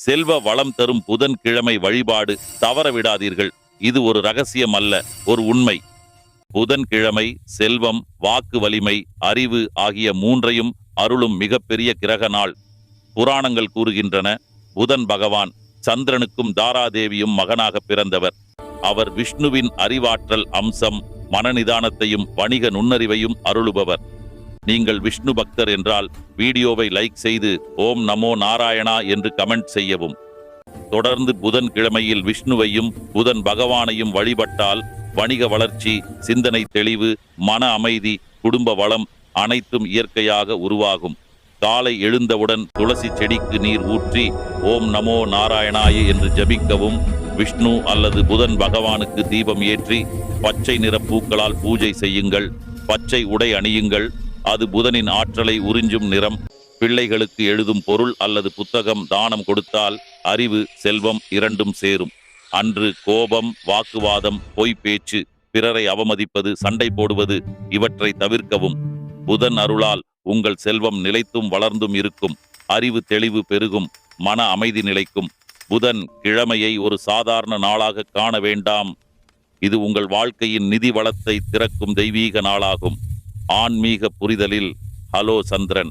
செல்வ வளம் தரும் புதன்கிழமை வழிபாடு தவற விடாதீர்கள். இது ஒரு ரகசியம் அல்ல, ஒரு உண்மை. புதன்கிழமை செல்வம், வாக்கு வலிமை, அறிவு ஆகிய மூன்றையும் அருளும் மிகப்பெரிய கிரக நாள். புராணங்கள் கூறுகின்றன, புதன் பகவான் சந்திரனுக்கும் தாராதேவியும் மகனாக பிறந்தவர். அவர் விஷ்ணுவின் அறிவாற்றல் அம்சம், மனநிதானத்தையும் வணிக நுண்ணறிவையும் அருளுபவர். நீங்கள் விஷ்ணு பக்தர் என்றால் வீடியோவை லைக் செய்து ஓம் நமோ நாராயணா என்று கமெண்ட் செய்யவும். தொடர்ந்து புதன்கிழமையில் விஷ்ணுவையும் புதன் பகவானையும் வழிபட்டால் வணிக வளர்ச்சி, சிந்தனை தெளிவு, மன அமைதி, குடும்ப வளம் அனைத்தும் இயற்கையாக உருவாகும். காலை எழுந்தவுடன் துளசி செடிக்கு நீர் ஊற்றி ஓம் நமோ நாராயணாய என்று ஜபிக்கவும். விஷ்ணு அல்லது புதன் பகவானுக்கு தீபம் ஏற்றி பச்சை நிற பூக்களால் பூஜை செய்யுங்கள். பச்சை உடை அணியுங்கள், அது புதனின் ஆற்றலை உறிஞ்சும் நிறம். பிள்ளைகளுக்கு எழுதும் பொருள் அல்லது புத்தகம் தானம் கொடுத்தால் அறிவு, செல்வம் இரண்டும் சேரும். அன்று கோபம், வாக்குவாதம், பொய் பேச்சு, பிறரை அவமதிப்பது, சண்டை போடுவது இவற்றை தவிர்க்கவும். புதன் அருளால் உங்கள் செல்வம் நிலைத்தும் வளர்ந்தும் இருக்கும். அறிவு தெளிவு பெருகும், மன அமைதி நிலைக்கும். புதன் கிழமையை ஒரு சாதாரண நாளாக காண வேண்டாம். இது உங்கள் வாழ்க்கையின் நிதி வளத்தை திறக்கும் தெய்வீக நாளாகும். ஆன்மீக புரிதலில் ஹலோ சந்திரன்.